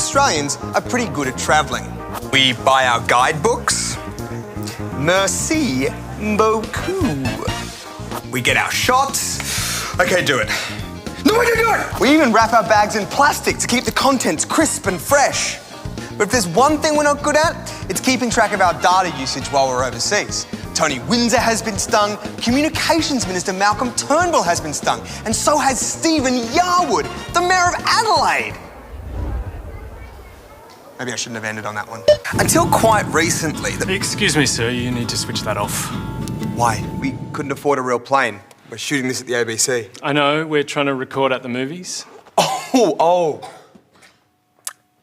Australians are pretty good at travelling. We buy our guidebooks. Merci beaucoup. We get our shots. Okay, do it. No, I can do it! We even wrap our bags in plastic to keep the contents crisp and fresh. But if there's one thing we're not good at, it's keeping track of our data usage while we're overseas. Tony Windsor has been stung, Communications Minister Malcolm Turnbull has been stung, and so has Stephen Yarwood, the Mayor of Adelaide. Maybe I shouldn't have ended on that one. Until quite recently... Excuse me, sir, you need to switch that off. Why? We couldn't afford a real plane. We're shooting this at the ABC. I know, we're trying to record at the movies. Oh.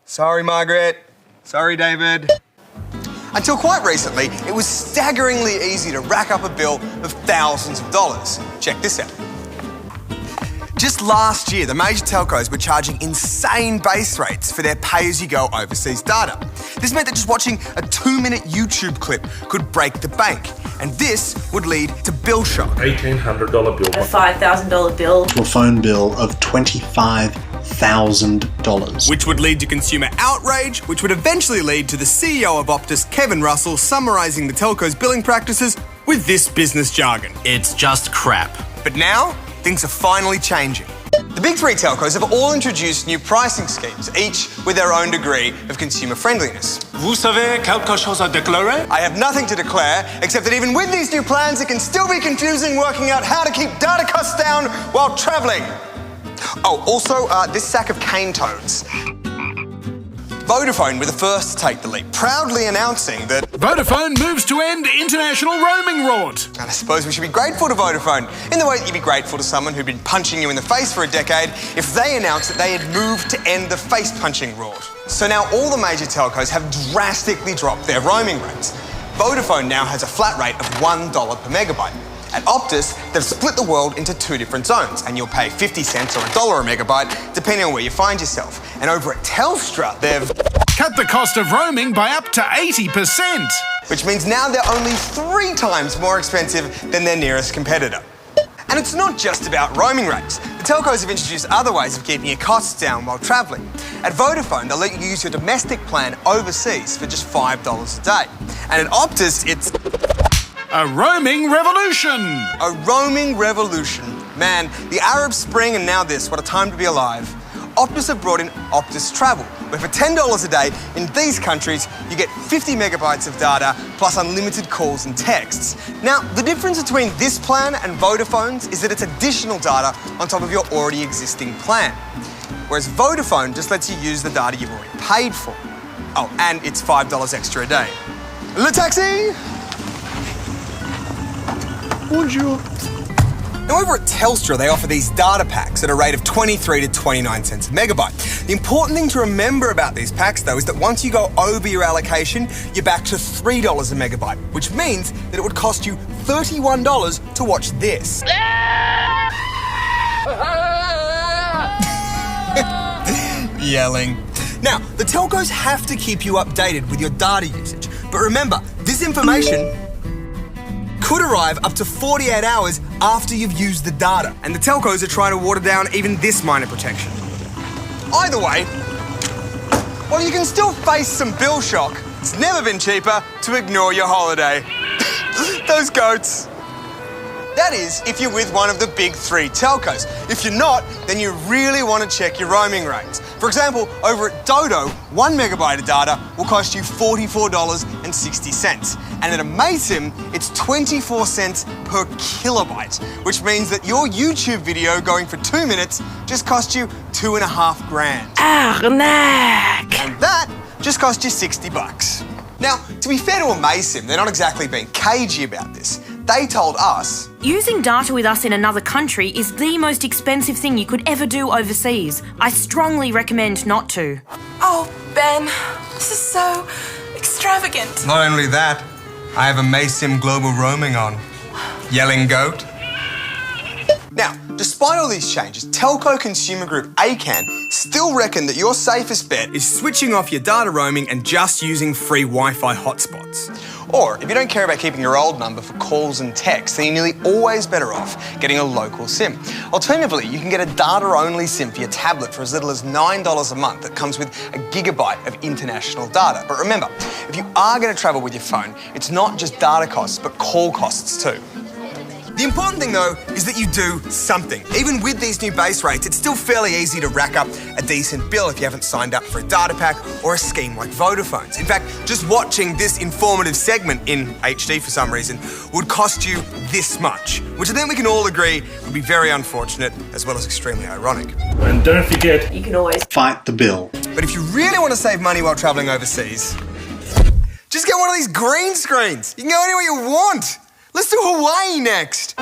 Sorry, Margaret. Sorry, David. Until quite recently, it was staggeringly easy to rack up a bill of thousands of dollars. Check this out. Just last year, the major telcos were charging insane base rates for their pay-as-you-go overseas data. This meant that just watching a 2-minute YouTube clip could break the bank. And this would lead to bill shock. $1,800 bill. A $5,000 bill. To a phone bill of $25,000. Which would lead to consumer outrage, which would eventually lead to the CEO of Optus, Kevin Russell, summarising the telco's billing practices with this business jargon. It's just crap. But now, things are finally changing. The big three telcos have all introduced new pricing schemes, each with their own degree of consumer friendliness. Vous savez quelque chose à déclarer? I have nothing to declare, except that even with these new plans, it can still be confusing working out how to keep data costs down while travelling. Oh, also, this sack of cane toads. Vodafone were the first to take the leap, proudly announcing that Vodafone moves to end international roaming rort. And I suppose we should be grateful to Vodafone, in the way that you'd be grateful to someone who'd been punching you in the face for a decade if they announced that they had moved to end the face-punching rort. So now all the major telcos have drastically dropped their roaming rates. Vodafone now has a flat rate of $1 per megabyte. At Optus, they've split the world into 2 different zones, and you'll pay 50 cents or $1 a megabyte, depending on where you find yourself. And over at Telstra, they've cut the cost of roaming by up to 80%. Which means now they're only 3 times more expensive than their nearest competitor. And it's not just about roaming rates. The telcos have introduced other ways of keeping your costs down while travelling. At Vodafone, they'll let you use your domestic plan overseas for just $5 a day. And at Optus, it's a roaming revolution! A roaming revolution. Man, the Arab Spring and now this, what a time to be alive. Optus have brought in Optus Travel, where for $10 a day in these countries, you get 50 megabytes of data plus unlimited calls and texts. Now, the difference between this plan and Vodafone's is that it's additional data on top of your already existing plan. Whereas Vodafone just lets you use the data you've already paid for. Oh, and it's $5 extra a day. Le taxi! Bonjour. Now over at Telstra, they offer these data packs at a rate of 23 to 29 cents a megabyte. The important thing to remember about these packs, though, is that once you go over your allocation, you're back to $3 a megabyte, which means that it would cost you $31 to watch this. Yelling. Now, the telcos have to keep you updated with your data usage, but remember, this information could arrive up to 48 hours after you've used the data, and the telcos are trying to water down even this minor protection. Either way, while you can still face some bill shock, it's never been cheaper to ignore your holiday. Those goats. That is, if you're with one of the big 3 telcos. If you're not, then you really want to check your roaming rates. For example, over at Dodo, 1 megabyte of data will cost you $44.60. And at Amaysim, it's 24 cents per kilobyte, which means that your YouTube video going for 2 minutes just cost you $2.5 grand. Arnaque! And that just cost you $60. Now, to be fair to Amaysim, they're not exactly being cagey about this. They told us, using data with us in another country is the most expensive thing you could ever do overseas. I strongly recommend not to. Oh, Ben, this is so extravagant. Not only that, I have Amaysim Global Roaming on. Yelling goat. Now, despite all these changes, Telco Consumer Group ACAN still reckon that your safest bet is switching off your data roaming and just using free Wi-Fi hotspots. Or, if you don't care about keeping your old number for calls and texts, then you're nearly always better off getting a local SIM. Alternatively, you can get a data-only SIM for your tablet for as little as $9 a month that comes with a gigabyte of international data. But remember, if you are going to travel with your phone, it's not just data costs, but call costs too. The important thing, though, is that you do something. Even with these new base rates, it's still fairly easy to rack up a decent bill if you haven't signed up for a data pack or a scheme like Vodafone's. In fact, just watching this informative segment in HD for some reason would cost you this much, which I think we can all agree would be very unfortunate as well as extremely ironic. And don't forget, You can always Fight the bill. But if you really want to save money while travelling overseas, just get one of these green screens. You can go anywhere you want. Let's do Hawaii next.